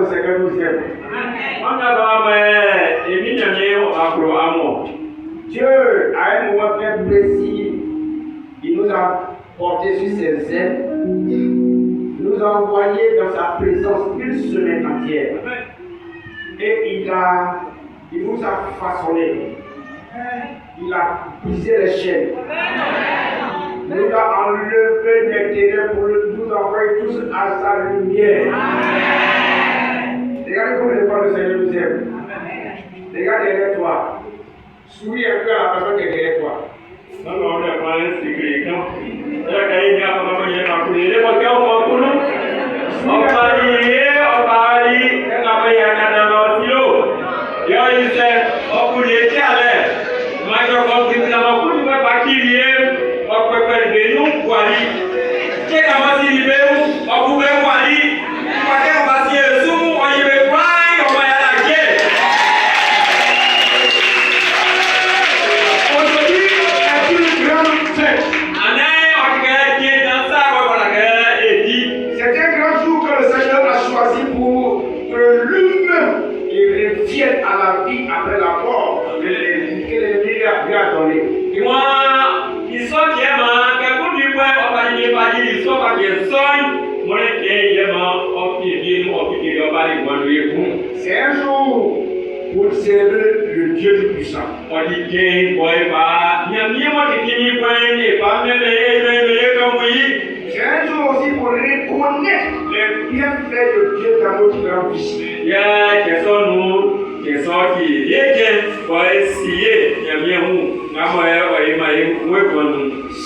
le Seigneur nous aime. Dieu, à un moment bien précis, il nous a porté sur ses ailes, nous a envoyé dans sa présence une semaine entière. Et il nous a façonné. Il a brisé les chaînes. Il nous a enlevé les ténèbres pour nous envoyer tous à sa lumière. Regardez comme les fois le Seigneur nous aime. Regarde derrière toi. Souris un peu à la personne qui est derrière toi. Non, non, on n'est pas un secret. Non. C'est un jour pour célébrer le Dieu tout-puissant. C'est un jour aussi pour reconnaître les bienfaits de Dieu dans notre grande vie.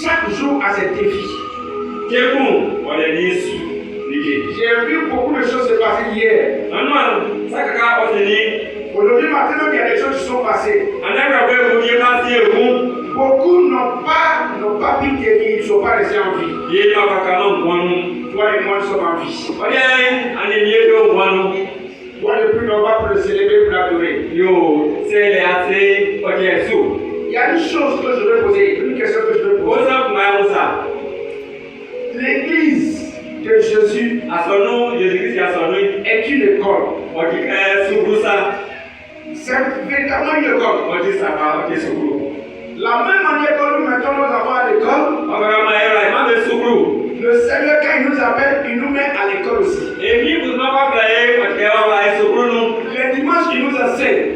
Chaque jour a ses défis. J'ai vu beaucoup de choses se passer hier. Aujourd'hui matin, il y a des choses qui sont passées. Beaucoup n'ont pas pu tenir, ils ne sont pas restés en vie. Toi et moi, nous sommes en vie. Toi, depuis, on va pour le célébrer, pour l'adorer. Il y a une chose que je veux poser, une question que je veux poser. L'église de Jésus est une école. C'est véritablement une école. La même manière que nous mettons nos enfants à l'école, le Seigneur, quand il nous appelle, il nous met à l'école aussi. Les dimanches, il nous enseigne.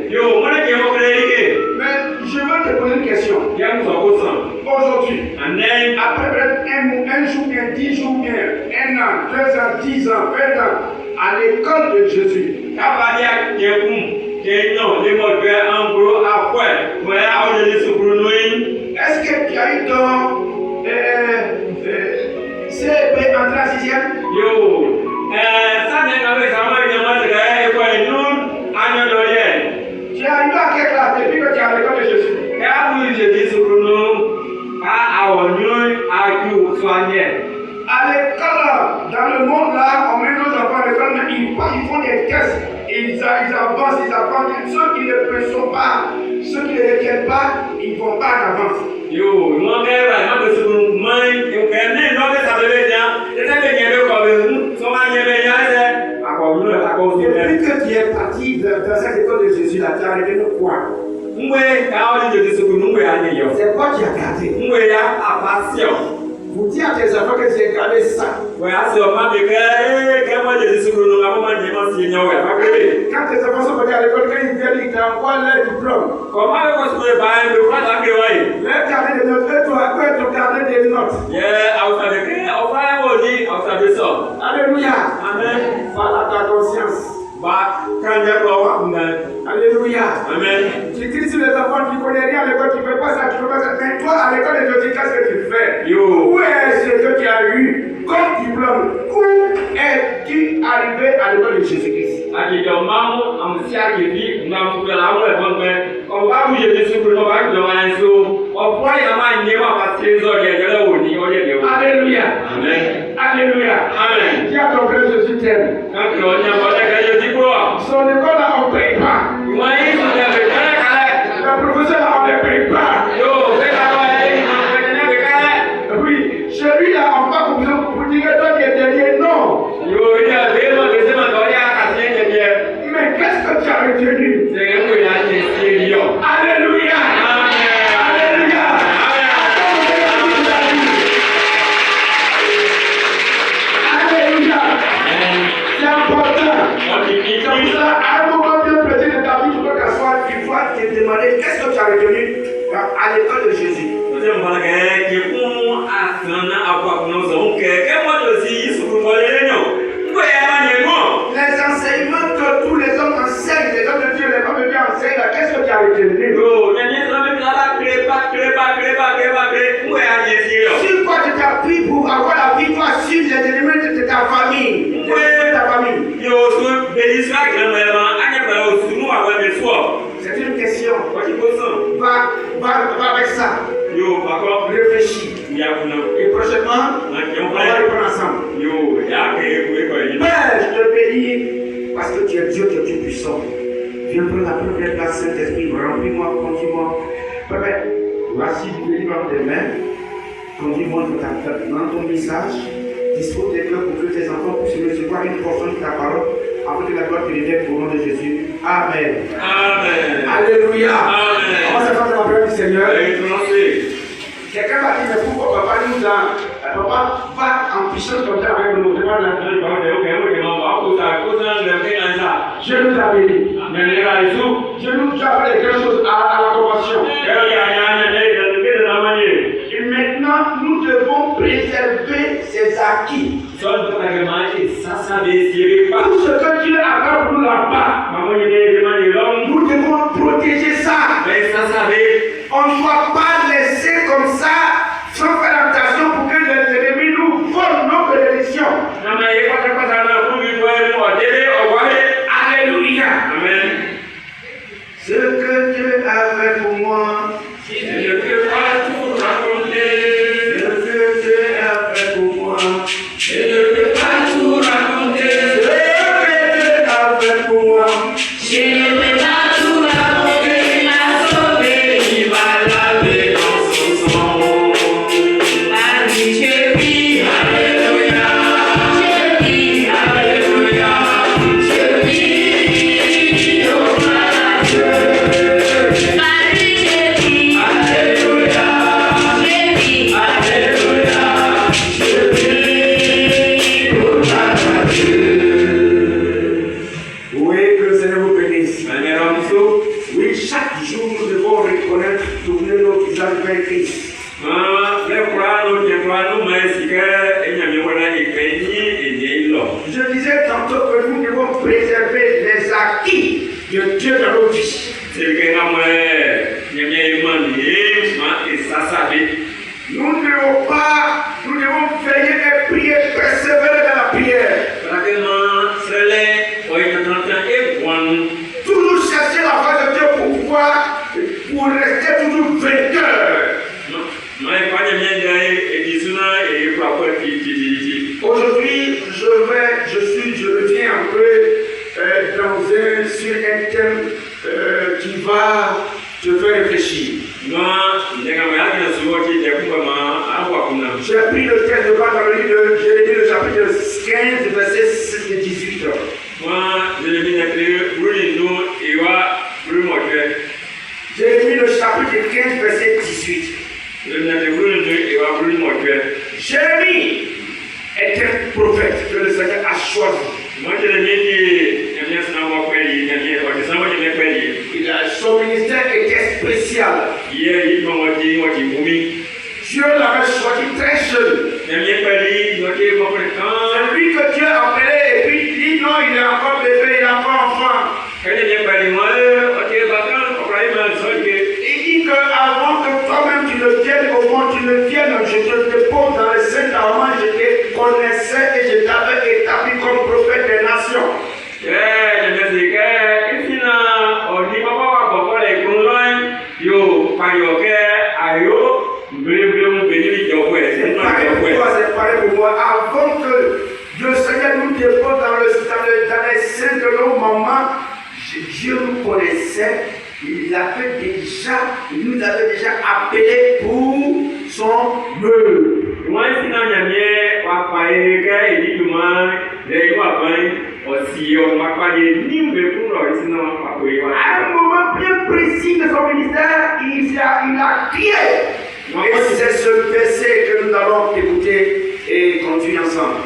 Mais je veux te poser une question. Aujourd'hui, après peut-être un jour, bien 10 jours, bien 1 an, 2 ans, 10 ans, 20 ans, à l'école de Jésus, est-ce que tu as eu ton CP entrée en 6e? Tu as eu à quelle classe depuis que tu es à l'école de Jésus? À l'école, dans le monde là, on met nos enfants à l'école, mais ils font des tests, ils avancent. Ceux qui ne sont pas, ceux qui ne retiennent pas, ils ne vont pas en avance. Depuis que tu es parti dans cette école de Jésus là, tu as arrêté de quoi? C'est quoi qui a gardé? Vous dites à tes enfants que tu as gardé ça. Quand tes enfants sont partis à l'école, quand ils viennent, ils t'envoient leur diplôme. Leur carnet de notes, toi, ton carnet de notes. Alléluia. Amen. Parle à ta conscience. Alléluia. Amen. Tu cries sur les enfants, tu ne connais rien à l'école, tu ne fais pas ça, tu ne fais pas ça. Mais toi, à l'école de Jésus, qu'est-ce que tu fais? Où est-ce que tu as eu comme diplôme? Où es-tu arrivé à l'école de Jésus-Christ? Alléluia. Amen. Alléluia. Amen. Dis à ton frère, Jésus t'aime. Son école là, on ne paye pas. Le professeur là, on ne paye pas. Oui, celui là, on va pour dire que toi qui es derrière, non. cœur de Jésus. Les enseignements que tous les hommes enseignent, les hommes de Dieu, les femmes de Dieu enseignent, là, qu'est-ce que tu as retenu? Sur quoi tu t'as pris pour avoir la victoire sur les ennemis de ta famille? De ta famille. C'est une question. Va avec ça. Réfléchis. Et prochainement, on va reprendre ensemble. Père, je te bénis parce que tu es Dieu, tu es Dieu puissant. Viens prendre la première place, Saint-Esprit, remplis-moi, conduis-moi. Père, voici du béni dans tes mains. Conduis-moi dans ton message. Dispose des cœurs pour que tes enfants puissent recevoir une portion de ta parole afin que la gloire te revienne au nom de Jésus. Amen. Amen. Alléluia. Amen. On s'attend à la prière du Seigneur. Amen. Quelqu'un va dire, mais pourquoi papa nous a. Papa va en puissance comme ça avec nous. Dieu nous a bénis. Dieu nous a fait quelque chose à la convention. Et maintenant, nous devons préserver ses acquis. Tout ce que Dieu a fait pour nous là-bas, nous devons protéger ça. On ne doit pas laisser comme ça, sans faire attention pour que les ennemis nous volent nos bénédictions. Alléluia. Amen. Ce que Dieu a fait pour moi, Je ne peux pas tout raconter. ce que Dieu a fait pour moi, Je ne peux pas tout raconter. ce que Dieu a fait pour moi. Je ne peux pas tout raconter. Il m'a sauvé, il m'a lavé dans son sang. Je vis, alléluia. Je vis, alléluia. Je vis, oh mon Dieu. Marie, je vis, alléluia. Je vis, alléluia. Je vis, oh mon Dieu. Oui, que le Seigneur vous bénisse. Oui, chaque jour nous devons reconnaître, tourner nos visages vers Christ. Je disais tantôt que nous devons préserver les acquis de Dieu dans nos vies. Nous ne devons pas, nous devons veiller et prier, persévérer dans la prière. Toujours chercher la face de Dieu pour rester toujours vainqueur. Aujourd'hui, je reviens un peu sur un thème qui va te faire réfléchir. J'ai pris le texte de dans le livre de Jérémie, le chapitre 15, verset 6 et 18. Jérémie, le chapitre 15, verset 18. Jérémie est un prophète que le Seigneur a choisi. Son ministère était spécial. Dieu l'avait choisi très jeune. C'est lui que Dieu a appelé et puis il dit non, il est encore bébé, il est encore enfant. Il dit qu'avant que toi-même tu ne viennes au monde, tu ne viennes, je te dépose dans le Saint-Amand, je te connaissais et je t'avais établi comme prophète des nations. C'est pareil pour moi. Avant que le Seigneur nous dépose dans les seins de nos mamans, Dieu nous connaissait. Il nous avait déjà appelés pour son œuvre. À un moment bien précis de son ministère, il a crié. Et c'est ce verset que nous allons écouter et continuer ensemble.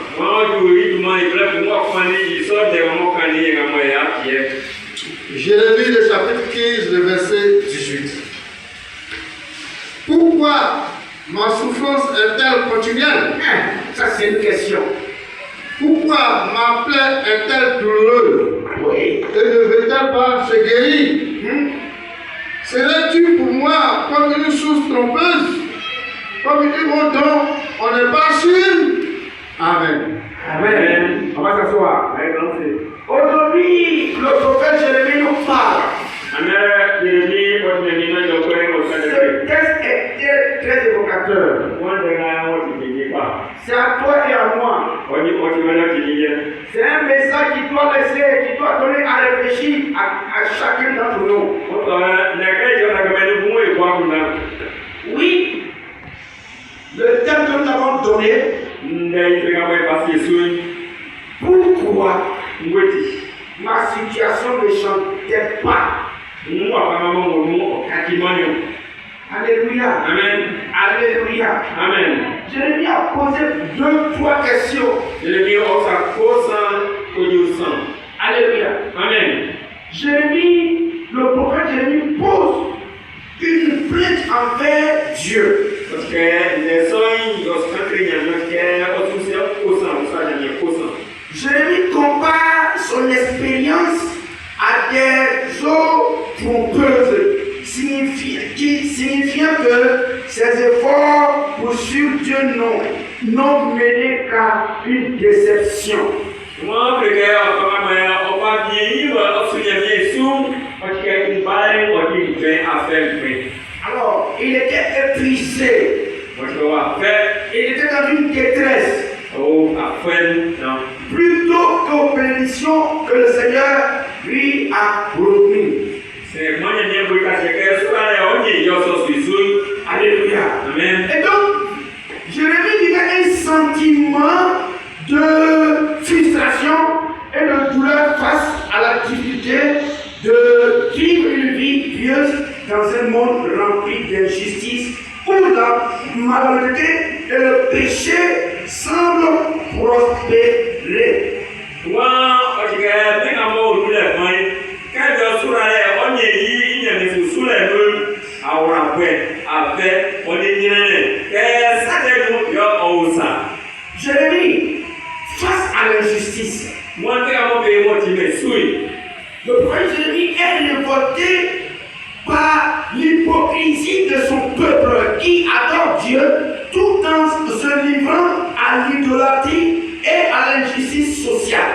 Jérémie, le chapitre 15, le verset 18. Pourquoi ma souffrance est-elle continuelle? Ça, c'est une question. Pourquoi ma plaie est-elle douloureuse? Oui. Et ne veut-elle pas se guérir? Serais-tu pour moi comme une source trompeuse? Comme une eau dont on n'est pas sûr? Amen. Amen. On va s'asseoir. Aujourd'hui, le prophète Jérémie nous parle. Ce texte est très évocateur. C'est à toi et à moi. C'est un message qui doit donner à réfléchir à chacun d'entre nous. Oui, le thème que nous avons donné, pourquoi ma situation ne chantait pas? Alléluia. Amen. Alléluia. Amen. Jérémie a posé 2-3 questions. Alléluia. Amen. Jérémie, le prophète Jérémie pose une plainte envers Dieu. Jérémie compare son expérience à des eaux trompeuses, signifiant que ses efforts pour suivre Dieu n'ont mené qu'à une déception. Alors, il était épuisé. Il était dans une détresse. Plutôt qu'aux bénédictions que le Seigneur lui a promis. Alléluia. Amen. Et donc, Jérémie vivait un sentiment de frustration et de douleur face à la difficulté de vivre une vie pieuse dans un monde rempli d'injustice où la malhonnêteté et le péché semblent prospérer. Jérémie, face à l'injustice, le prophète Jérémie est révolté par l'hypocrisie de son peuple qui adore Dieu tout en se livrant à l'idolâtrie et à l'injustice sociale.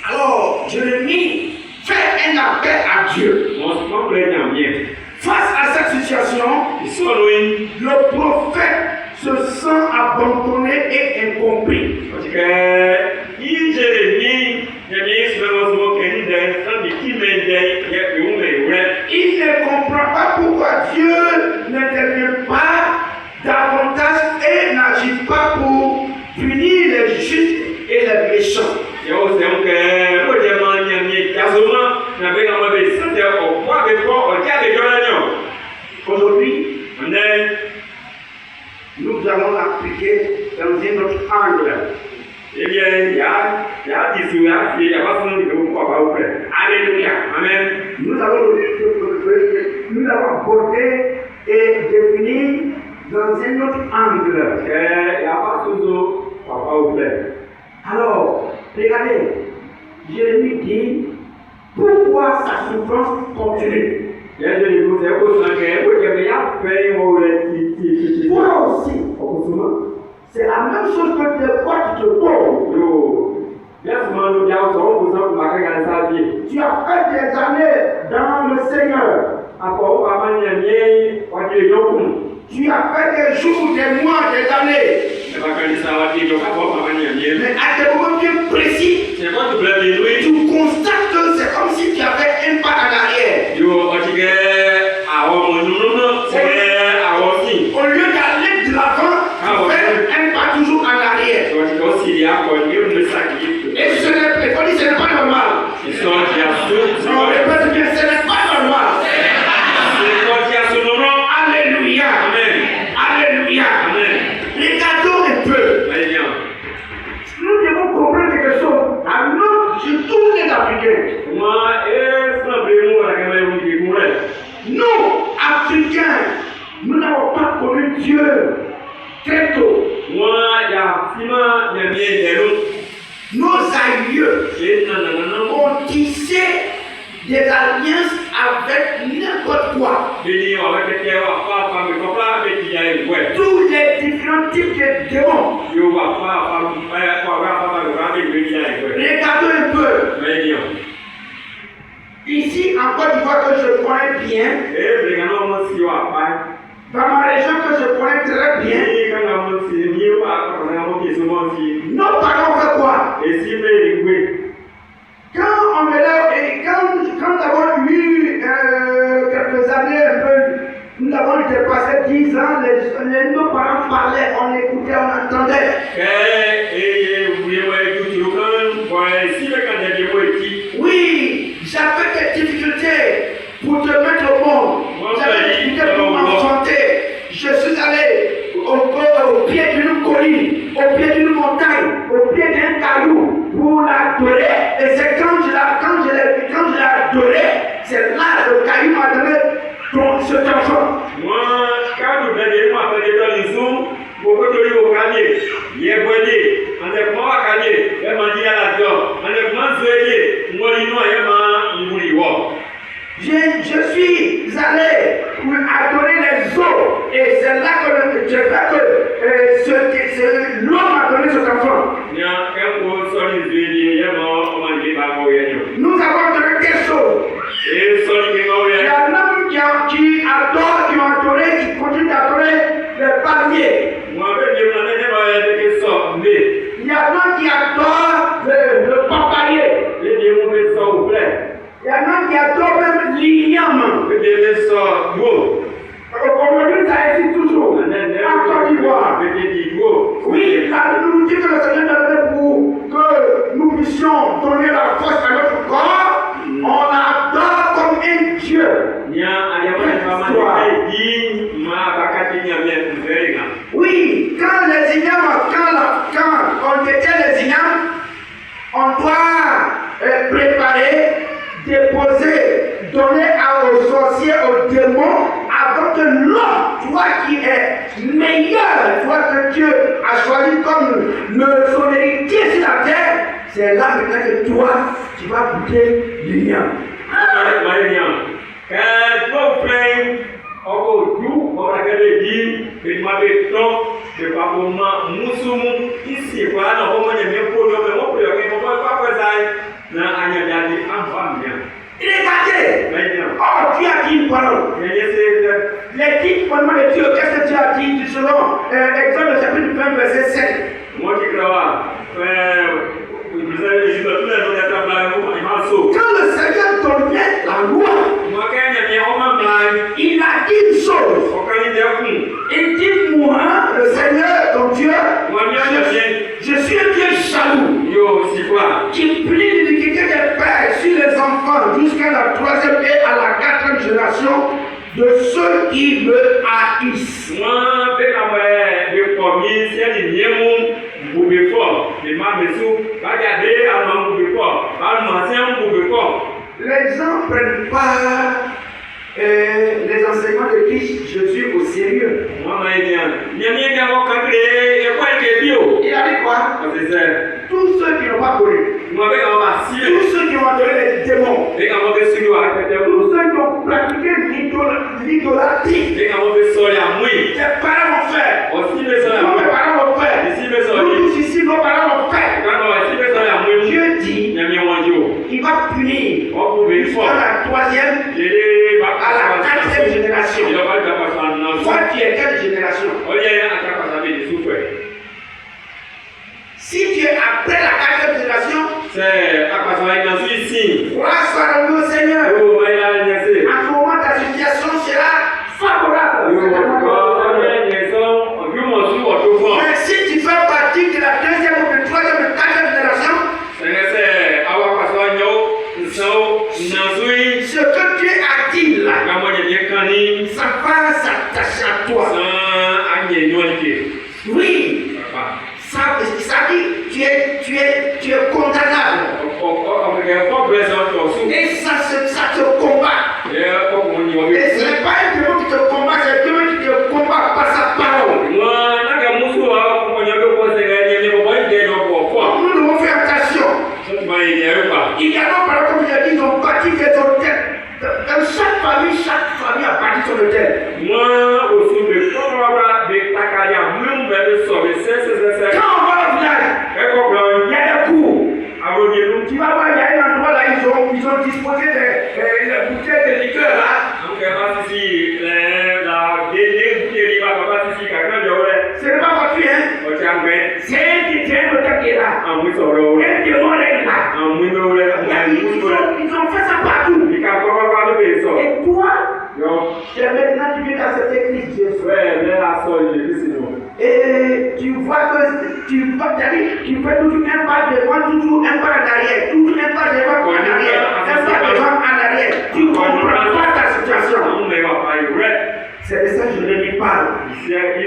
Alors, Jérémie fait un appel à Dieu. Face à cette situation, le prophète se sent abandonné et incompris. Il ne comprend pas pourquoi Dieu n'intervient pas davantage et n'agit pas pour punir les justes et les méchants. Aujourd'hui, nous allons l'appliquer dans un autre angle. Alléluia. Amen. Nous allons aborder et définir dans un autre angle. Alors, regardez, Jérémie dit pourquoi sa souffrance continue. Toi aussi, c'est la même chose que des fois tu te poses. Tu as fait des années dans le Seigneur. Tu as fait des jours, des mois, des années. Mais à des moments bien précis, tu constates que c'est comme si tu avais un pas en arrière. Au lieu d'aller de l'avant, tu fais un pas toujours en arrière. Et ce n'est pas normal. On répète bien, ce n'est pas normal. Alléluia. Alléluia. Regardons un peu. Nous devons comprendre quelque chose. À notre des alliances avec n'importe quoi. Tous les différents types de démons. Regardons un peu. Ici, en Côte d'Ivoire, que je connais bien, dans ma région que je connais très bien, nos parents font quoi? Quand on est là, et quand nous avons eu quelques années, un peu, nous avons dépassé 10 ans, nos parents parlaient, on écoutait, on entendait. Oui, j'avais des difficultés pour te mettre au monde. J'avais des difficultés pour m'enfanter. Je suis allé au pied d'une colline, au pied d'une montagne, au pied d'un caillou pour l'adorer. Et c'est quand je l'ai adoré, c'est là le caillou m'a donné cet enfant. Moi, quand nous venons à faire des temps, beaucoup de gens au camier, il est volé, on est mort à camier, il m'a dit à la joie, on est mort à moi, il m'a je suis allé pour adorer les eaux et c'est là que je vois que l'homme m'a donné cet enfant. Nous avons donné quelque chose. Il y a un homme qui adore, qui a adoré, qui continue d'adorer les palmiers. Il y a un homme qui adore le papayer. Il y a un homme qui adore même l'igname. Aujourd'hui, ça existe toujours. En Côte d'Ivoire. Oui, la nourriture que le Seigneur a donnée pour que nous puissions donner la force à notre corps, on adore comme un Dieu. Oui, quand les ignames, quand on détient les ignames, on doit préparer, déposer, donner aux sorciers, aux démons, avant que l'homme, toi qui es meilleur, toi que Dieu a choisi comme son héritier sur la terre, c'est là maintenant que toi, tu vas goûter l'igname. Regardez, oh, Dieu a dit une parole. Les 10 commandements de Dieu, qu'est-ce que Dieu a dit selon Exode chapitre 20, verset 7. Quand le Seigneur donnait la loi, il a dit une chose. Il dit, moi, le Seigneur, ton Dieu, je suis un Dieu jaloux, qui plie l'iniquité des pères sur les enfants jusqu'à la 3e et à la 4e génération de ceux qui me haïssent. Les gens ne prennent pas les enseignements de Christ Jésus au sérieux. Il a dit quoi? Tous ceux qui n'ont pas connu, tous ceux qui ont adoré les démons, tous ceux qui ont pratiqué l'idolâtrie, tes parents vont faire, mes parents vont faire, nous tous ici, nos parents vont faire. Dieu dit, il va punir à la 3e, à la 4e génération. Toi, tu es quelle génération? Si tu es après la 4e génération, grâce à Dieu Seigneur, à ce moment ta situation sera favorable. Mais si tu fais partie de la 2e ou de la 3e ou de la 4e génération, ce que Dieu a dit là, ça va s'attacher à toi. Oui, ça dit tu es condamnable. Et ça te combat. Et ce n'est pas un démon qui te combat, c'est un démon qui te combat par sa parole. Nous devons faire attention. Il y a nos parents, comme je l'ai dit, ils ont bâti des hôtels. son autel. Moi, aussi, le corps de Takalia, même vers le sol, c'est. Quand on va au village, il y a des cours. Tu vas voir, il y a un endroit là, ils ont disposé des bouteilles de liqueur là. Ce n'est pas gratuit, hein. C'est un qui tient le temps qui est là. Un démon est là. Ils ont fait ça partout. Et toi, maintenant tu viens d'accepter Christ Jésus. Et tu vois que tu fais toujours un pas devant, toujours un pas en arrière, toujours un pas devant en arrière, un pas devant en arrière. Tu ne comprends pas ta situation. C'est de ça que je ne lui parle.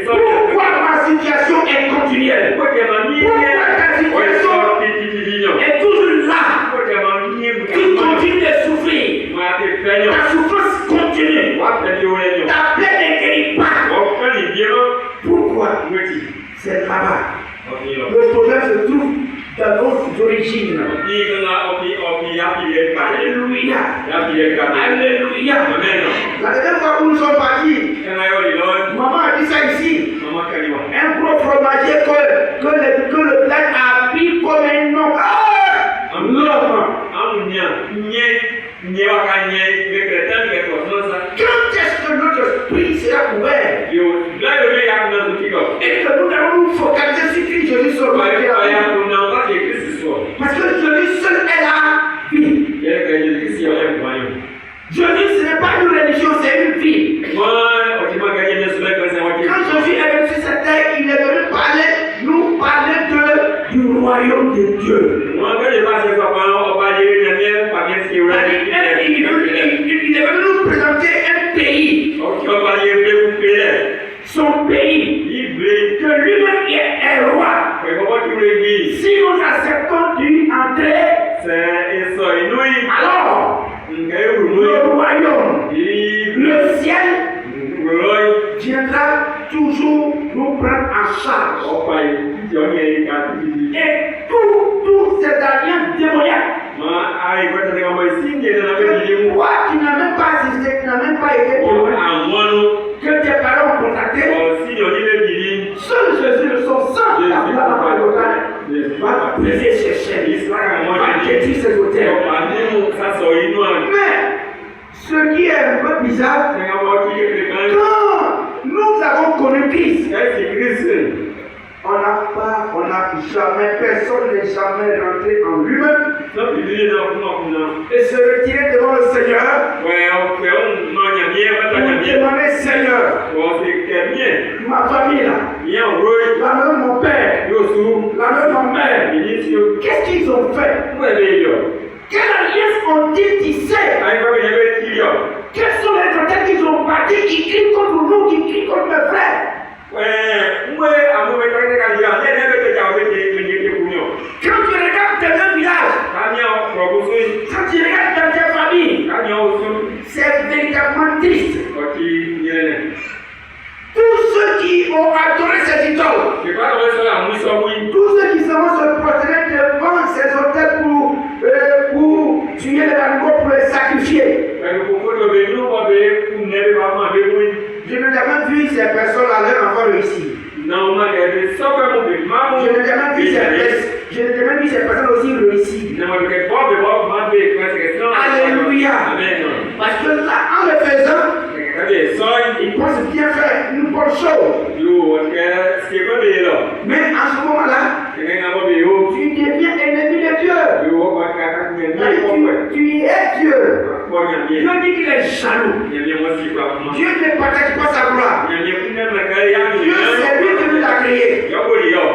Pourquoi ma situation est continuelle? Pourquoi ta situation est toujours là? Tu continues de souffrir. Ta souffrance continue. Ta plaie ne guérit pas. Pourquoi? C'est là-bas. Le problème se trouve dans nos origines. Alléluia. Alléluia. La dernière fois où nous sommes partis, maman a dit ça ici. Un gros fromager que le village a pris comme un nom. L'homme. Quand est-ce que notre esprit sera ouvert et que nous allons nous focaliser sur Christ Jésus seulement? Parce que Jésus seul est la vie. Jésus, ce n'est pas une religion, c'est une vie. Quand Jésus est venu sur cette terre, il est venu nous parler du royaume de Dieu. Il est venu nous présenter un pays. Son pays. Que lui-même est roi. Si nous acceptons d'y entrer, alors le royaume, le ciel viendra toujours nous prendre en charge. Et tous ces alliances démoniaques toi, tu n'as même pas assisté, tu n'as même pas été témoin, que tes parents ont contacté, seul Jésus de son sang, la va briser ses chaînes, va détruire ses autels. Mais ce qui est un peu bizarre, quand nous avons connu Christ, on n'a jamais, personne n'est jamais rentré en lui-même et se retirer devant le Seigneur pour demander Seigneur, ma famille là, la maison de mon père, la maison de mon mère, qu'est-ce qu'ils ont fait? Quelle alliance ont-ils tissé? Quels sont les autres qu'ils ont bâtis, qui crient contre nous, qui crient contre mes frères? Quand tu regardes dans un village, quand tu regardes dans ta famille, c'est véritablement triste. Tous ceux qui ont adoré ces idoles, tous ceux qui se prosterner devant ces hôtels pour tuer les animaux, pour les sacrifier. Je n'ai jamais vu ces personnes-là, leur enfant réussir. Je n'ai jamais vu ces personnes aussi réussir. Alléluia. Parce que là, en le faisant, ils pensent bien faire une bonne chose. Mais en ce moment-là, tu deviens ennemi de Dieu. Tu es Dieu. Dieu dit qu'il est jaloux. Dieu ne partage pas sa gloire. Dieu, c'est lui qui nous a créés.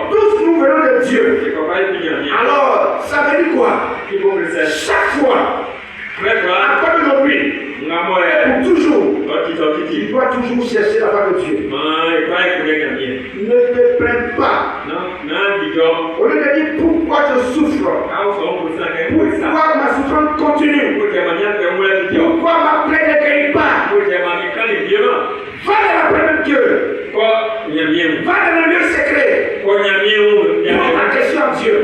Tous nous venons de Dieu. Alors, ça veut dire quoi? Chaque fois, à part aujourd'hui, et pour toujours, tu dois toujours chercher la part de Dieu. Ne te plains pas. Au lieu de dire pourquoi je souffre, pourquoi ma souffrance continue, pourquoi ma plaie ne guérit pas, va dans la présence de Dieu. Va dans le lieu secret. Pose la question à Dieu.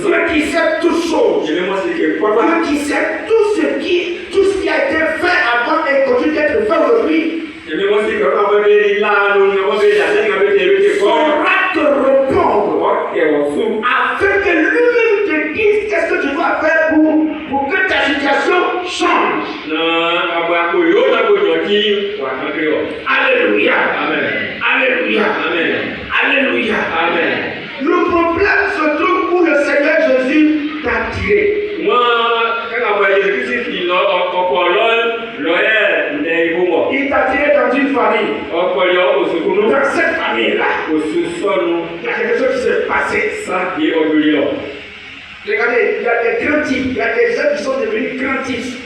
Dieu qui sait toutes choses. Dieu qui sait tout ce qui a été fait avant et continue d'être fait aujourd'hui. saura te répondre afin que lui-même te dise qu'est-ce que tu dois faire pour que ta situation change. Alléluia. Alléluia. Alléluia. Le problème se trouve où le Seigneur Jésus t'a tiré. Il t'a tiré dans une famille. Dans cette famille-là, il y a quelque chose qui s'est passé. Regardez, il y a des grands types, il y a des gens qui sont devenus grands types.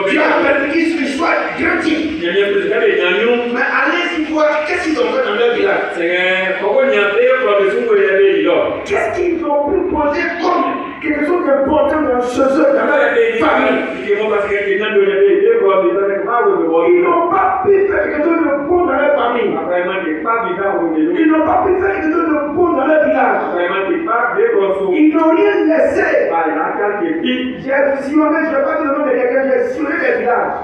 Tu as permis qu'ils soient grands types. Mais allez-y voir, qu'est-ce qu'ils ont fait dans leur village? Qu'est-ce qu'ils ont pu poser comme quelque chose d'important dans chez eux, dans leur famille? Ils n'ont pas pu faire quelque chose de bon dans leur famille. Ils n'ont pas pu faire quelque chose de bon dans leur village. Ils n'ont rien laissé. J'ai sillonné, je ne vais pas dire le nom de quelqu'un, j'ai sillonné des villages.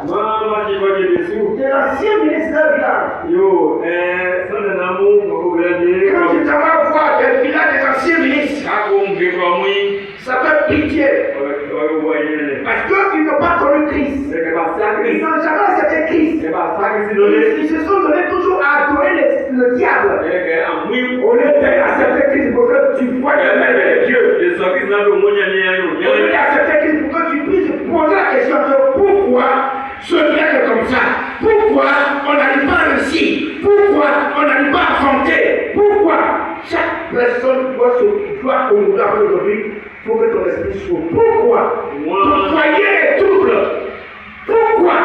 C'est l'ancien ministre d'un village. Quand tu t'en vas voir des villages des anciens ministres, ça fait pitié. Parce qu'ils n'ont pas connu Christ. Ils n'ont jamais accepté Christ. Ils se sont donnés toujours à adorer le diable. Au lieu d'accepter Christ pour que tu vois le même de Dieu. Au lieu d'accepter Christ pour que tu puisses poser la question de pourquoi ce bien est comme ça. Pourquoi on n'arrive pas à réussir. Pourquoi on n'arrive pas à affronter. Pourquoi chaque personne doit aujourd'hui pour que ton esprit s'ouvre. Pourquoi ton foyer est trouble. Pourquoi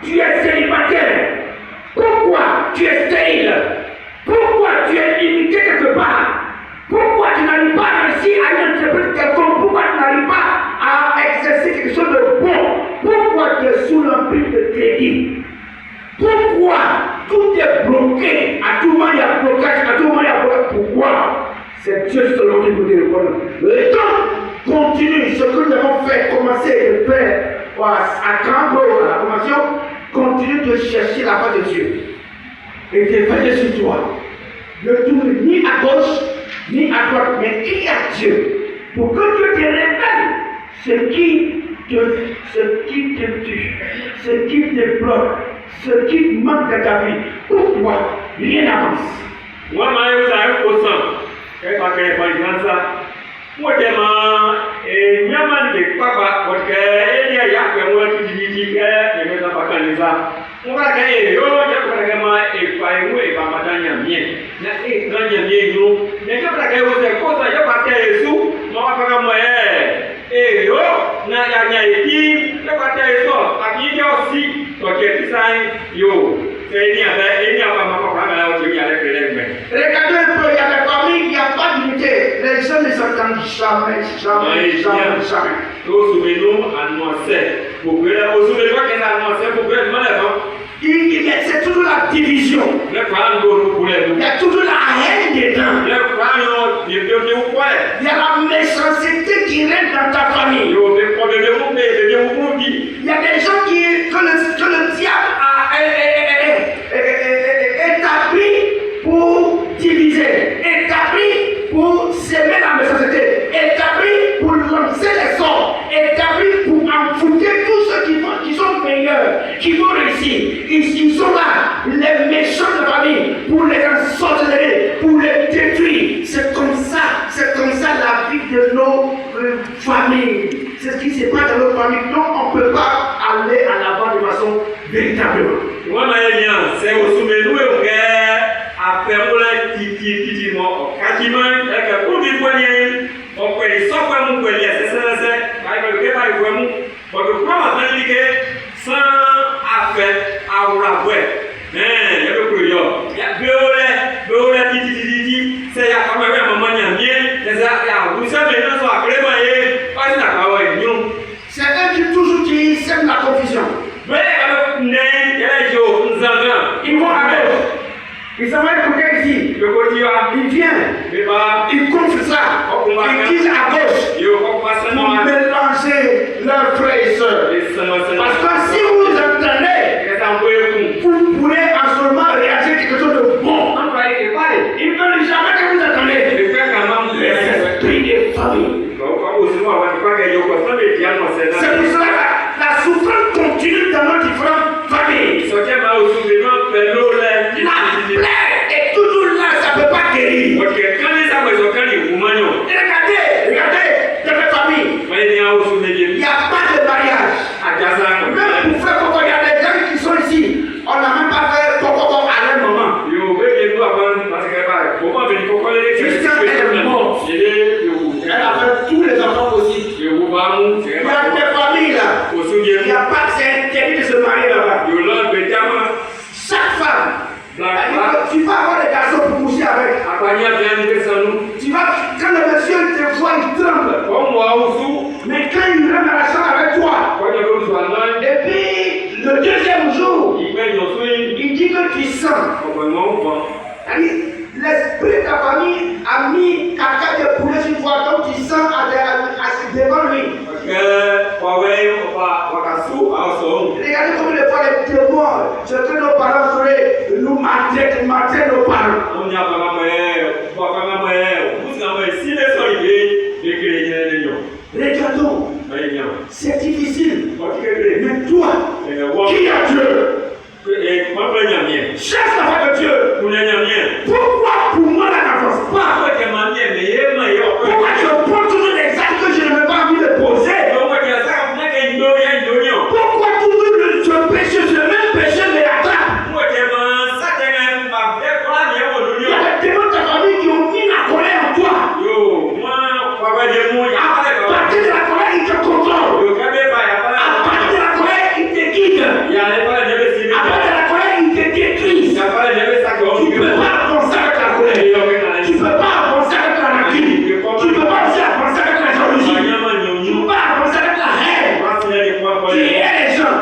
tu es célibataire. Pourquoi tu es stérile. Pourquoi tu es limité quelque part. Pourquoi tu n'arrives pas à réussir à une entreprise quelconque. Pourquoi tu n'arrives pas à exercer quelque chose de bon. Pourquoi tu es sous l'emprise de crédit. Pourquoi tout est bloqué. À tout moment il y a blocage. À tout moment il y a blocage. Pourquoi. C'est Dieu selon qui vous répondre. Le temps continue. Ce que nous avons fait, commencer de faire à grand à la formation, continue de chercher la face de Dieu. Et de veiller sur toi. Ne tourne ni à gauche, ni à droite, mais crie à Dieu. Pour que Dieu te révèle ce qui te tue, ce qui te bloque, ce qui manque de ta vie. Pourquoi rien n'avance? Moi, Regardez un peu, il y a des familles, il n'y a pas d'unité. Les gens ne s'entendent jamais. C'est toujours la division. Il y a toujours la haine dedans. Il y a la méchanceté qui règne dans ta famille. Il y a des gens que le diable a établi pour diviser, établi pour s'aimer la méchanceté, établi pour lancer les sorts, établi pour enfouter tous ceux qui sont meilleurs, qui vont réussir. Ils sont là, les méchants de famille, pour les ensorceler, pour les détruire. C'est comme ça la vie de nos familles. C'est ce qui se passe dans nos familles. Donc on ne peut pas aller à l'avant de façon véritable. C'est au sommet nous à faire la titi mort. Quasiment, pour des poignets, on peut les sortir mon poignet, c'est le pas le poignet. Parce que comment on dit que sans affaire à la voix. Il y a le couillon. Il y a beola titi, c'est la caméra maman bien, c'est ça, vous savez maintenant soit vraiment pas la caméra. C'est eux qui toujours qui sèment la confusion. Mais avec ils vont à gauche. Ils s'en vont écouter ici. Il vient. Il confie ça. Il dit à gauche. Pour mélanger leurs frères et sœurs. Parce que si vous entendez C'est pour cela que la souffrance continue dans nos différentes familles. La plaie est toujours là, ça ne peut pas guérir. Regardez, dans les familles, il n'y a pas de mariage. Même pour faire Coco, il y a des gens qui sont ici. On n'a même pas fait Coco à leur moment. Jusqu'à elle est morte. Elle a fait tous les enfants possibles. Il y a des familles là. Il n'y a pas que c'est interdit de se marier là-bas. Chaque femme, tu vas avoir des garçons pour coucher avec. Tu vas, quand le monsieur te voit, il tremble. Mais quand il rentre dans la chambre avec toi, et puis le deuxième jour, il dit que tu sens. L'esprit de ta famille a mis caca de poulet sur toi, donc tu sens devant lui. Regardez comme les fois les témoins, ce que nos parents feraient, nous maltraiter nos parents. Regardons, c'est difficile. Mais toi, qui a Dieu? Cherche la voix de Dieu. Pourquoi pour moi là n'avance pas? Pourquoi je prends toujours des actes que je n'ai pas envie de poser? Pourquoi toujours je péche le même péché mais l'attrape? Il y a des témoins de ta famille qui ont mis la colère en toi. À partir de la colère, ils te contrôlent. À partir de la colère, ils te guident. À partir de la colère, ils te détruisent. Tu ne peux pas avancer avec la colère. Tu ne peux pas avancer avec la rancune. Tu ne peux pas aussi avancer avec la jalousie. Tu ne peux pas avancer avec la haine. Tu es les gens.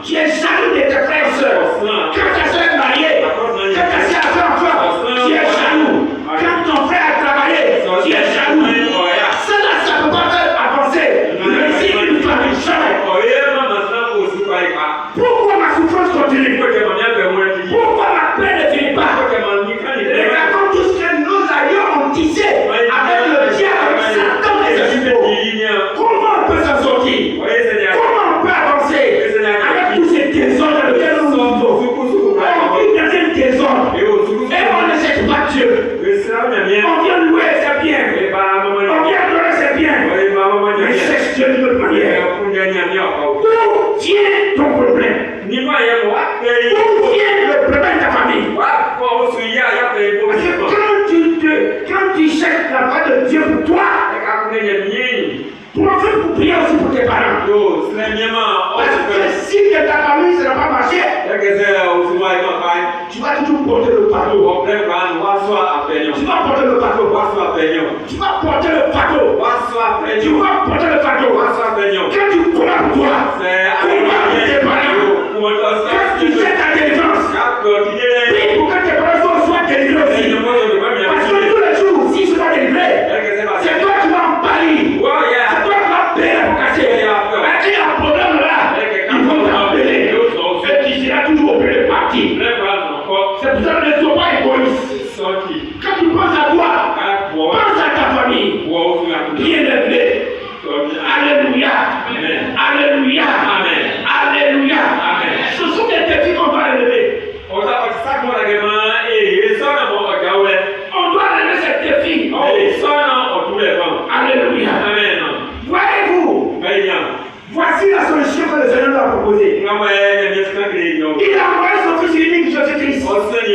Tu es jaloux de tes frères et sœurs. Quand ta soeur est mariée, quand ta soeur a fait enfant, tu es jaloux. Quand ton frère a travaillé, tu es jaloux. Cela, ça ne peut pas faire avancer. Le signe d'une famille jamais. Pourquoi ma souffrance continue? Pourquoi ma paix ne finit pas? Regardons tout ce que nos aïeux ont tissé avec le diable, avec Satan et ses jumeaux. Comment on peut s'en sortir? Comment on peut avancer avec tous ces désordres dans lesquels nous vivons? On vit dans un désordre et on ne cherche pas Dieu. On vient louer ses biens. On vient adorer ses biens. Mais cherche Dieu d'une autre manière. D'où vient ton problème? D'où vient le problème de ta famille? Parce que quand tu cherches la voix de Dieu pour toi, profite pour prier aussi pour tes parents. Parce que si de ta famille ça n'a pas marché, tu vas toujours porter le fardeau. Tu vas porter le fardeau. Tu vas porter le fardeau. Tu vas porter le fardeau. Quand tu combats pour toi, combats pour tes parents. Quand tu sais ta délivrance, prie pour que tes parents soient délivrés aussi. Parce que tous les jours, s'ils ne sont pas délivrés, c'est toi qui vas en pâlir. C'est toi qui vas payer pour casser. Quand il y a un problème là, ils vont t'appeler. Et tu seras toujours obligé de partir. C'est pour ça que ne sois pas égoïste. Quand tu penses à toi, pense à ta famille. Bien-aimé. Alléluia. Alléluia. Alléluia. Ce sont des défis qu'on doit relever. On doit relever ces défis. Alléluia. Voyez-vous, voici la solution que le Seigneur nous a proposée. Il a envoyé son fils unique Jésus-Christ. Il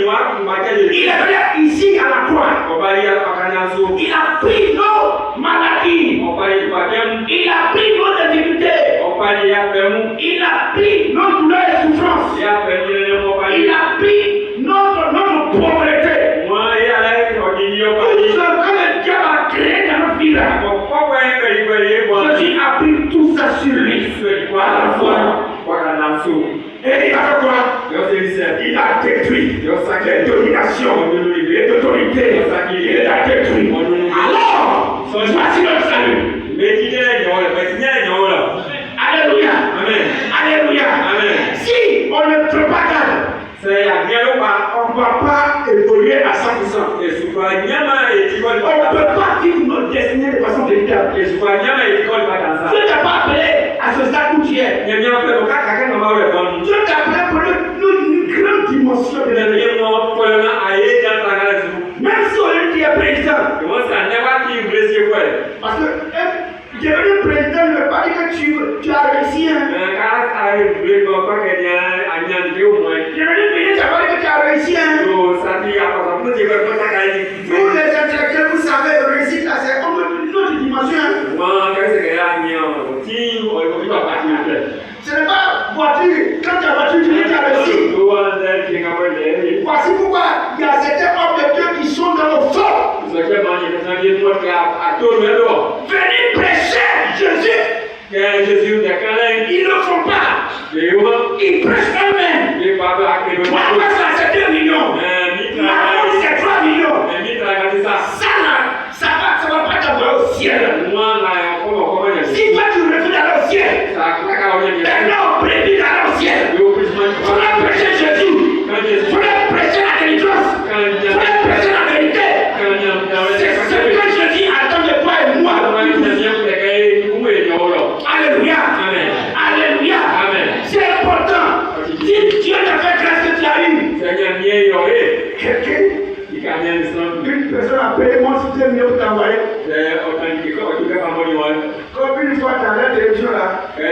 est venu ici à la croix. Il a pris nos maladies. Il a pris nos difficultés. Il a pris nos douleurs et souffrances. Il a pris notre pauvreté. Tout ce que le diable a créé dans notre vie là. Jésus a pris tout ça sur lui. À la fois. Et il a fait quoi? Il a détruit les dominations, les autorités. Il a détruit. Alors, voici notre salut. Alléluia. Alléluia. Si on ne prend pas garde, on ne va pas évoluer à 100%. On ne peut pas vivre notre destinée de façon véritable. Devenir président ne veut pas dire que tu as réussi. Hein. Devenir ministre, ça veut dire que tu as réussi. Hein. Vous les intellectuels, vous savez, réussir là, c'est comme une autre dimension. Hein. Ce n'est pas voiture. Quand tu as voiture, tu dis que tu as réussi. Voici pourquoi il y a certains hommes de Dieu qui sont dans le fond. Venez prêcher Jésus. Ils ne le font pas. Ils prêchent eux-mêmes. Ma place là, c'est 2 millions. Ma place, c'est 3 millions. Ça va pas t'envoyer au ciel. Si toi tu refuses d'aller au ciel, maintenant on prédit d'aller au ciel. Tu dois prêcher Jésus. Tu dois prêcher la délivrance. Tu dois prêcher la vérité. C'est ce que Jésus attend de toi et moi. Alléluia. Alléluia. C'est important. Si Dieu t'a fait grâce que tu as eu, une personne a payé mon système mieux pour t'envoyer. Comme une fois dans la télévision là, il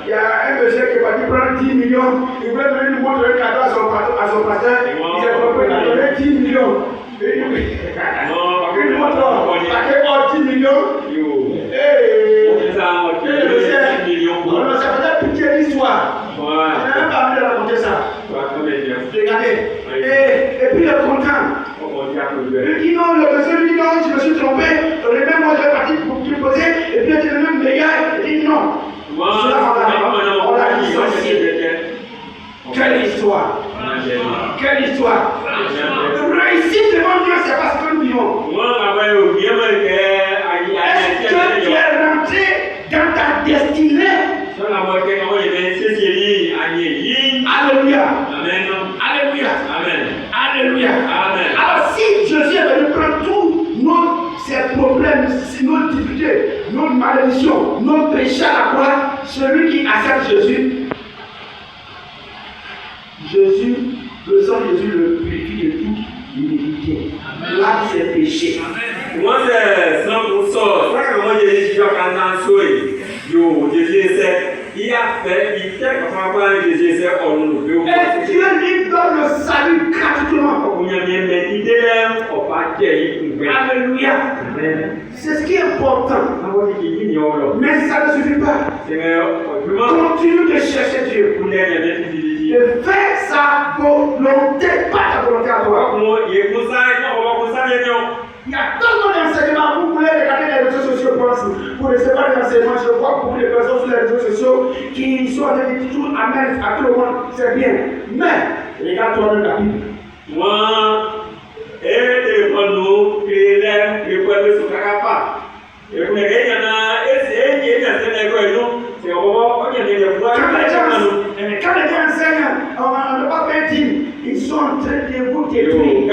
y a un monsieur qui va lui prendre 10 millions. Il voulait donner lui montrer un cadeau à son pasteur. Il s'est compris, il a donné 10 millions. Une montre, paquet or 10 millions. Ça faisait pitié l'histoire. Je n'ai même pas envie de raconter ça. Regardez. Et puis il est content. Il dit non, le monsieur lui dit non, je me suis trompé. Même moi j'ai parti pour lui poser. Et puis il dit le même dégât. Il dit non. Cela on l'a licencié. Quelle histoire. Quelle histoire. Réussir devant Dieu, c'est parce que nous vivons. Est-ce que tu es rentré dans ta destinée? Alléluia. Alléluia. Alléluia. Alors si Jésus est venu prendre tous ces problèmes, nos difficultés, nos malédictions, nos péchés à la croix, celui qui accepte Jésus, le sang de Jésus le purifie de toute iniquité. Lave ses péchés. Moi, c'est 100%. C'est vrai que moi, j'ai dit que il a fait, il fait comme Jésus c'est en nous. Et Dieu lui donne le salut gratuitement. Alléluia. C'est ce qui est important. Mais ça ne suffit pas. Continue de chercher Dieu. De faire sa volonté, pas ta volonté à toi. Il y a tellement d'enseignements. Vous voulez regarder les réseaux sociaux pour recevoir des enseignements. Je vois beaucoup de personnes sur les réseaux sociaux qui sont en train de dire tout amen à tout le monde. C'est bien. Mais, regarde toi-même la Bible. Moi, et téléphone nous, les poètes sur Carapa. Et pour les gars, il y en a, et c'est un c'est au moment où il y a des fois. Quand les gens enseignent, on ne peut pas dire, ils sont en train de vous détruire.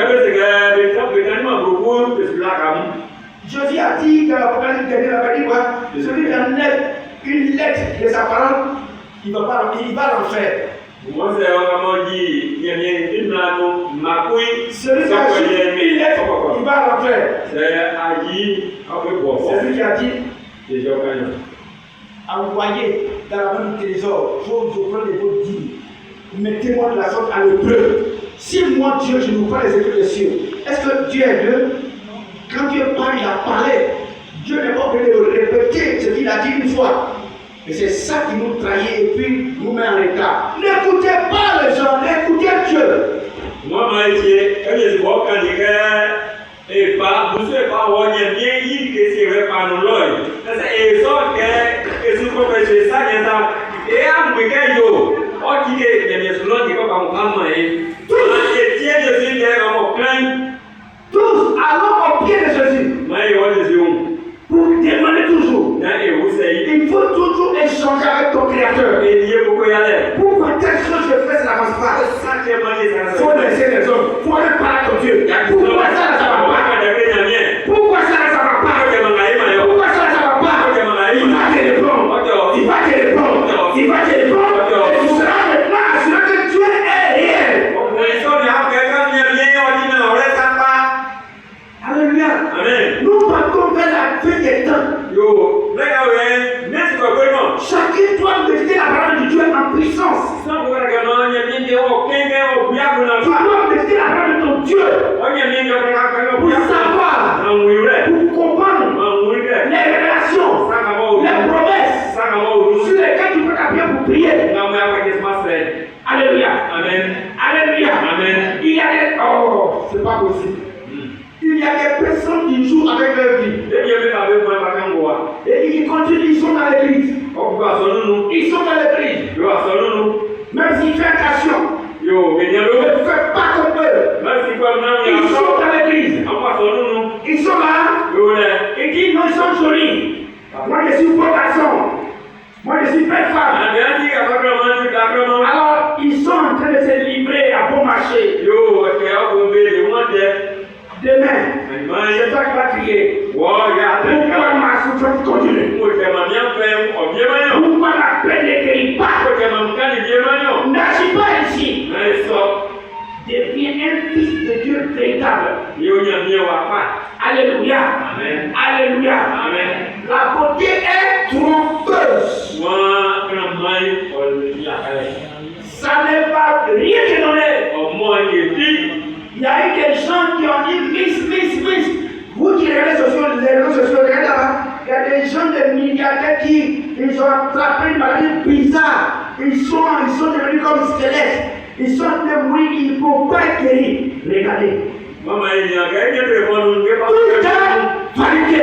Jésus a dit dans l'Apocalypse dernier, il a dit quoi? Celui qui enlève une lettre de sa parole, il va l'enfer. Moi, c'est vraiment dit, il y a une celui qui a dit une lettre, il va l'enfer. C'est celui qui a dit, envoyez dans la main du trésor, vos offrandes et vos dîmes. Mettez-moi de la sorte à l'épreuve. Si moi, Dieu, je nous prends les écrits des cieux, est-ce que Dieu est Dieu? Quand Dieu parle, il a parlé. Dieu n'est pas obligé de répéter ce qu'il a dit une fois. Et c'est ça qui nous trahit et puis nous met en retard. N'écoutez pas les gens, écoutez Dieu. Moi, je et pas, vous savez pas, on est bien dit que c'est vrai par nous l'œil. Et ça, que ce qu'on fait, c'est ça, et ça. Et à un week-end, on dit que les souvent, ils vont pas me prendre, et tiens, je suis derrière mon plein. Tous allons au pied de Jésus. Moi, je vois Jésus. Pour demander toujours. Il faut toujours échanger avec ton Créateur. Pourquoi telle chose je fais, ça n'avance pas? Il faut laisser les hommes. Il faut aller parler à ton Dieu. Pourquoi ça ne va pas? Pourquoi ça ne va pas? Pourquoi ça ne va pas? Il va te répondre. Il va te répondre. Il va te répondre. Et tu seras maintenant assuré que Dieu est réel. Alléluia. Amen. Nous partons vers la fin des temps. Yo, n'est-ce pas vraiment? Chacun doit méditer la parole de Dieu en puissance. Sans pouvoir gagner, il y a Tu dois méditer la parole de ton Dieu pour savoir, pour comprendre les révélations, les promesses sur lesquelles tu peux t'appuyer pour prier. Alléluia. Amen. Alléluia. Amen. Il y a des... Oh, c'est pas possible. Il y a des personnes qui jouent avec leur vie. Et qui continuent, ils sont dans l'église. Ils sont dans l'église. Même s'ils font attention. Ne faites pas comme eux. Ils sont dans l'église. Ils sont là. Ils disent non, ils sont jolis. Moi je suis beau garçon. Moi je suis belle femme. Alors ils sont en train de se livrer à bon marché. Demain, c'est toi qui vas crier. Pourquoi ma souffrance continue? Pourquoi ma peine ne guérit pas? N'agis pas ici. Deviens un fils de Dieu véritable. Alléluia. Amen. Alléluia. Amen. La beauté est trompeuse. Ça ne va rien te donner. Il y a eu des gens qui ont dit miss. Vous qui regardez les réseaux sociaux, regardez là-bas. Il y a des gens, des milliardaires ils ont attrapé une maladie bizarre. Ils sont devenus comme squelettes. Ils sont en train de mourir, ils ne peuvent pas être guéris. Regardez. Tout le temps, paniqué.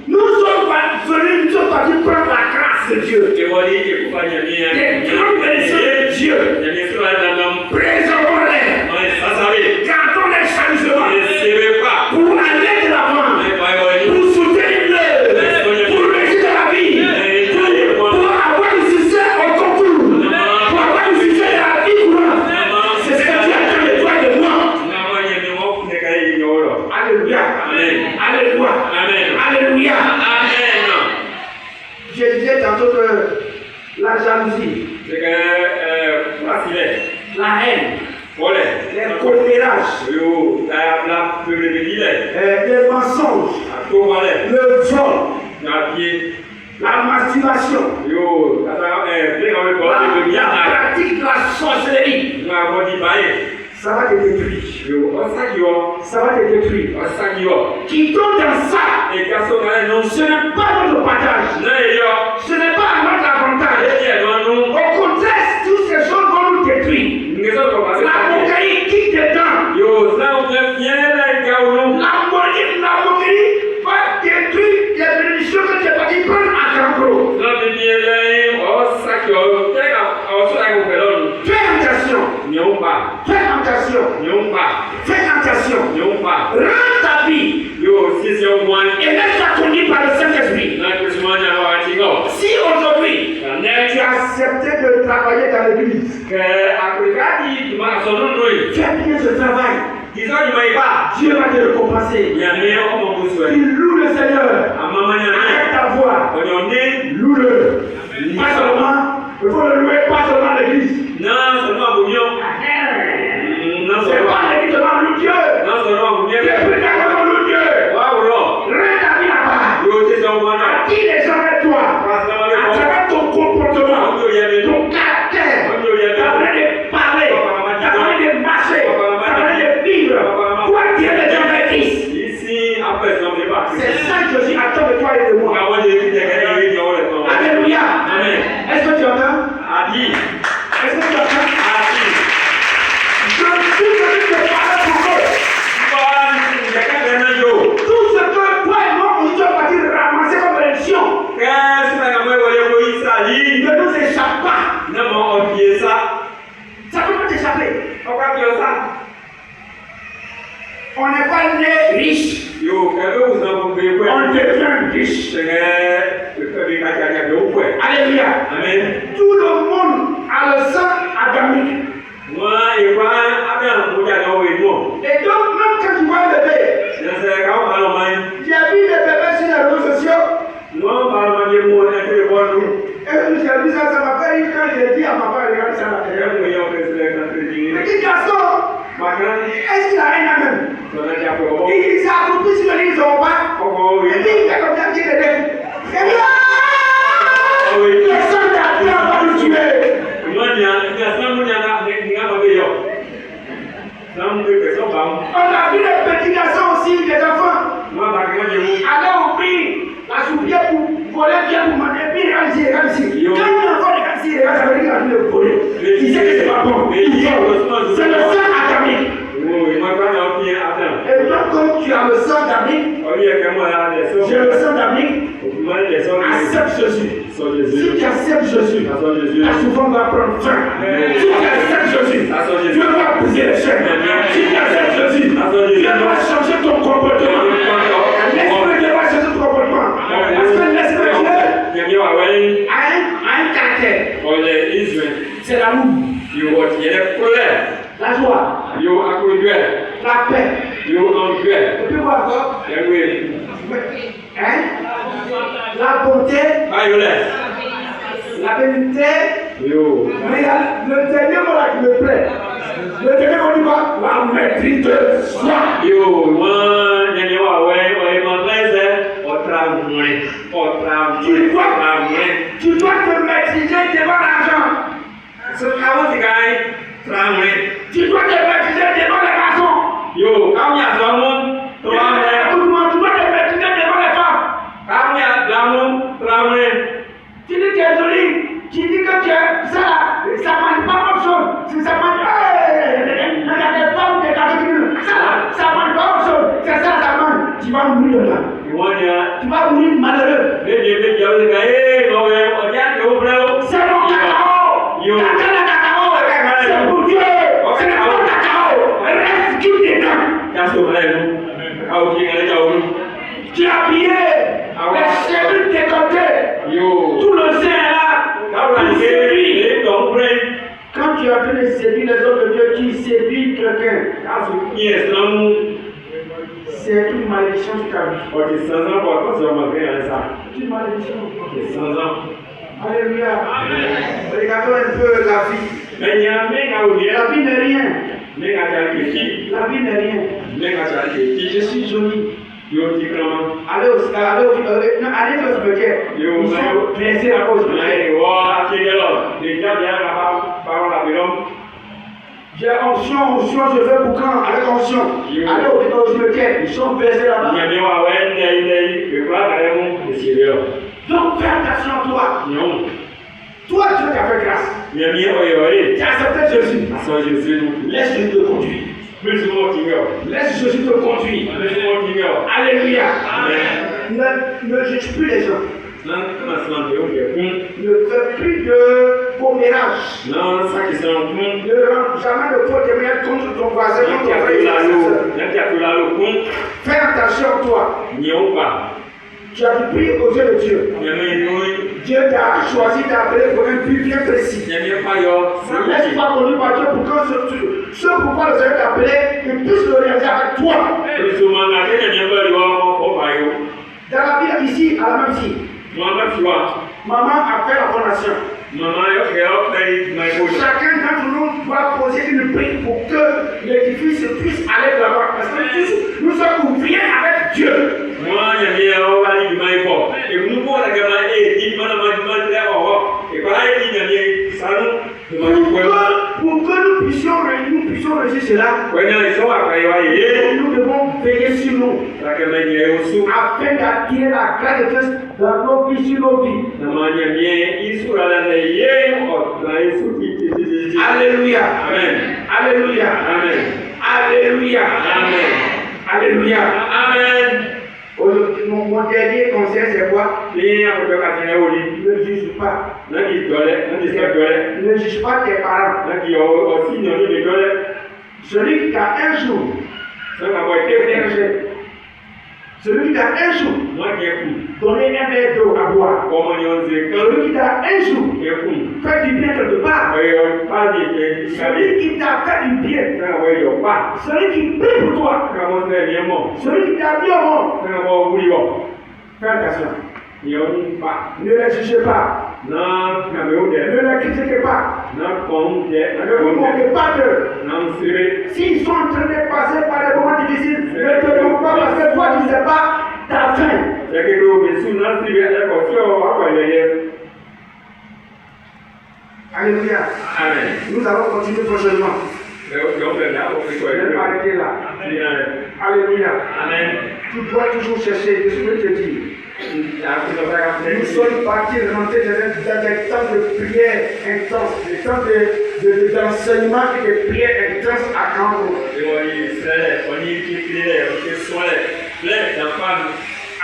Nous sommes partis prendre la grâce de Dieu. Des grandes bénédictions de Dieu. Préservons-les. Gardons les changements. Pour aller de l'avant. Pour soutenir-le. Pour réussir la vie. Pour avoir du succès au concours. Pour avoir du succès de la vie courante. C'est ce que Dieu attend de toi et de moi. Alléluia. Alléluia. Alléluia. Je disais tantôt que la jalousie, la haine, les commérages, les mensonges, le vol, la masturbation, la pratique de la sorcellerie, ça va te détruire. Ça va te détruire. Qui tombe dans ça, ce n'est pas notre partage. Ce n'est pas notre avantage. Au contraire, toutes ces choses vont nous détruire. La moquerie qui dedans. La moquerie va détruire les bénédictions que tu es parti prendre à grand gros. Fais attention. Rends ta vie. Et laisse-toi conduire par le Saint-Esprit. Si aujourd'hui tu as accepté de travailler dans l'église, fais bien ce travail. Dieu va te récompenser. Tu loues le Seigneur avec ta voix. Loue-le. Pas seulement, il faut le louer pas seulement à l'église. C'est pas l'église devant le Dieu. Tu es plus d'accord le Dieu. Rends ta vie là-bas. Attire les gens avec toi. À travers ton comportement, ton caractère, ta manière de parler, ta manière de marcher, ta manière de vivre. Pour attirer les gens vers Christ. C'est ça que Jésus attend de toi et de moi. Alléluia. Est-ce que tu entends? Est-ce que tu entends? Je suis venu te parler pour eux. Tout ce que toi et moi, nous sommes partis ramasser comme élection ne nous échappe pas. Ça ne peut pas t'échapper. On n'est pas né riche. On devient riche. Alléluia. Amen. Tout le monde a le sang adamique. Et donc, même quand tu vois un bébé, j'ai vu des bébés sur les réseaux sociaux. Et j'ai vu ça, ça m'a fait rire quand j'ai dit à ma femme, regarde ça là. Il s'est accroupi sur le lit, ils n'ont pas. Et puis il fait comme ça, il dit, le sang d'Abel, on va le tuer. On a vu les petits garçons aussi, les enfants. Aller au prix, la soupière pour voler bien pour manger. Et puis regarde ici. Quand un enfant regarde ici, ça veut dire qu'il a vu le voler. Il sait que c'est pas bon. C'est le sang adamique. Et donc, comme tu as le sang d'Adamique, j'ai le sang d'Adamique, accepte Jésus. Si tu acceptes Jésus, ta souffrance va prendre fin. Si tu acceptes Jésus, Dieu va briser les chaînes. Si tu acceptes Jésus, Dieu va changer ton comportement. L'esprit de Dieu va changer ton comportement. Parce que l'esprit de Dieu a un caractère. C'est l'amour, la joie, la paix. Et puis quoi encore? La bonté, la vérité. Mais le dernier mot là qui me plaît. Le dernier mot dit quoi? La maîtrise de soi. Tu dois te maîtriser devant l'argent. Tu dois te maîtriser devant les garçons. Tu dois te maîtriser devant les femmes. Tu dis que tu es joli, tu dis que tu es ça ne mange pas autre chose. Si ça mange, les femmes, des garçons qui disent ça ne mange pas autre chose. C'est ça, ça mange. Tu vas mourir là. Tu vas mourir malheureux. C'est mon cacao. C'est pour Dieu. C'est mon cacao. Reste qui dedans. Tu es habillé. Les cheveux décotés. Tout le sein est là. Il séduit. Quand tu es en train de séduire les hommes de Dieu, tu séduis quelqu'un. C'est une malédiction sur ta vie. C'est une malédiction. Alléluia. Regardons un peu la vie. La vie n'est rien. La vie n'est rien. Je suis joli. Allez au cimetière. Ils sont blessés à cause de j'ai onction, je veux boucan avec onction. Allez au cimetière, ils sont blessés là-bas. Donc fais attention à toi. Toi, Dieu t'a fait grâce. Tu as accepté Jésus. Laisse Jésus te conduire. Laisse Jésus te conduire. Alléluia. Ne juge plus les gens. Ne fais plus de commérage. Ne rends jamais de faux témoignages contre ton voisin, contre ton frère. Fais attention à toi. Tu as du prix aux yeux de Dieu. Dieu t'a choisi d'appeler pour un but bien précis. Laisse-toi conduire par Dieu pour que ce pourquoi le Seigneur t'a appelé, il puisse le réaliser avec toi. Dans la vie ici, à la même ici, maman a fait la fondation. Chacun d'entre nous doit poser une brique pour que l'édifice puisse aller de l'avant. Parce que nous sommes oubliés avec Dieu. Pour que nous puissions réussir cela, nous devons veiller sur nous afin d'attirer la grâce de Dieu dans nos vies, sur nos vies. Alléluia. Amen. Alléluia. Amen. Alléluia. Amen. Alléluia. Amen. Mon dernier conseil, c'est quoi? Ne juge pas. Ne juge pas tes parents. Celui qui a un jour hébergé, celui qui a un jour donné un verre d'eau à boire, celui qui a un jour fait du bien quelque part, celui qui t'a fait du bien, celui qui prie pour toi, celui qui t'a mis au monde, fais attention. Ne les jugez pas. Ne les critiquez pas. Ne vous moquez pas d'eux. S'ils sont en train de passer par des moments difficiles, ne te moque pas parce que toi tu ne sais pas ta fin. Alléluia. Amen. Nous allons continuer prochainement. Je vais m'arrêter là. Alléluia. Amen. Tu dois toujours chercher, je veux te dire. Nous sommes partis rentrer dans des temps de prière intense, des temps d'enseignement et de prière intense à Campo.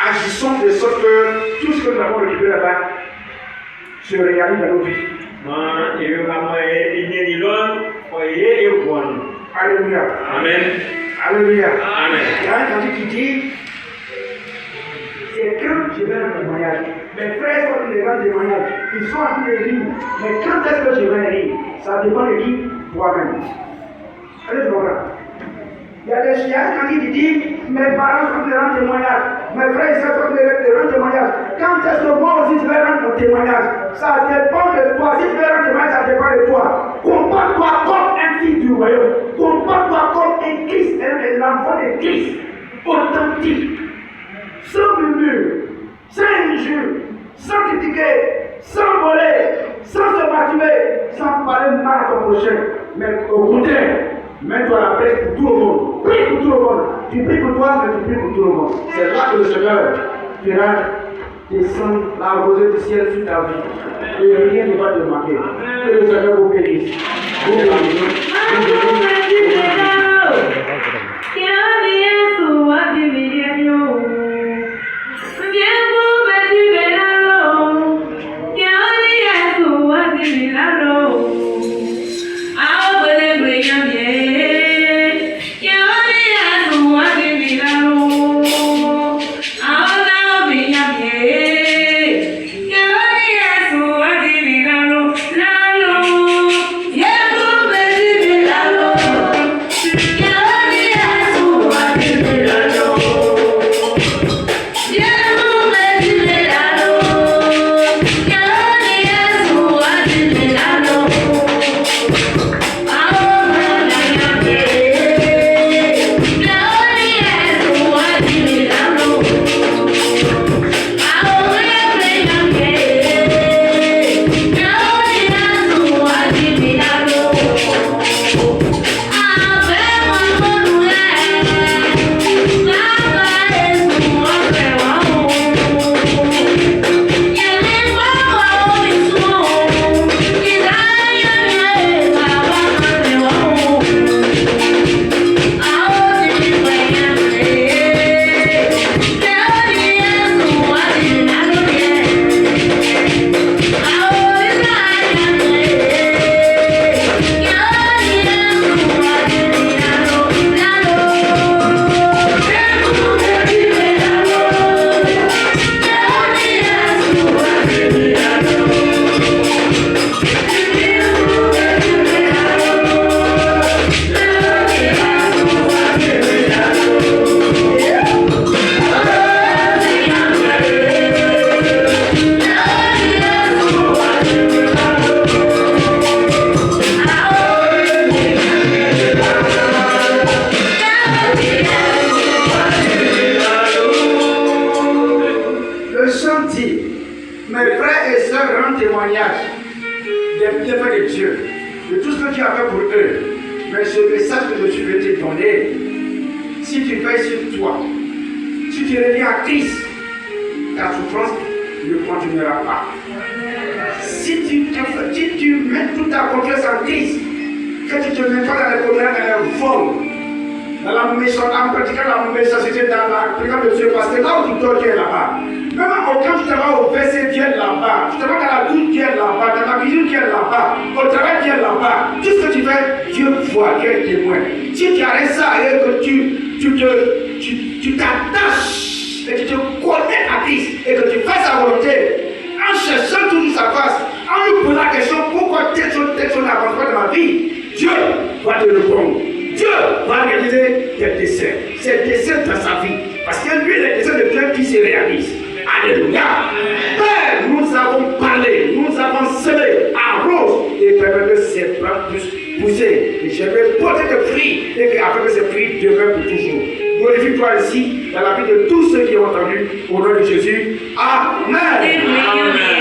Agissons de sorte que tout ce que nous avons récupéré là-bas se réalise dans nos vies. Alléluia. Amen. Alléluia. Amen. Il y a un cantique qui dit c'est quand je vais rendre témoignage. Mes frères sont les grands témoignages. Ils sont en train de rire. Mais quand est-ce que je vais rire? Ça dépend de qui? Toi-même. Allez, voir. Il y a un cantique qui dit mes parents sont les grands témoignages. Mes frères sont les grands témoignages. Quand est-ce que moi aussi je vais rendre mon témoignage? Ça dépend de toi. Si tu veux rendre témoignage, ça dépend de toi. Comporte-toi comme un fils du royaume. Comporte-toi comme un Christ, l'enfant de Christ. Authentique. Sans murmure, sans injure, sans critiquer, sans voler, sans se masturber, sans parler mal à ton prochain. Mais au contraire, mets-toi à la presse pour tout le monde. Prie pour tout le monde. Tu pries pour toi, mais tu pries pour tout le monde. C'est là que le Seigneur fera descendre la rosée du ciel sur ta vie. Et rien ne va te manquer. Que le Seigneur vous bénisse. Vous bénisse. semé, arrose et permet que ces plantes puissent pousser. Et je vais porter des fruits et afin que ces fruits demeurent pour toujours. Glorifie-toi ici dans la vie de tous ceux qui ont entendu. Au nom de Jésus. Amen. Amen.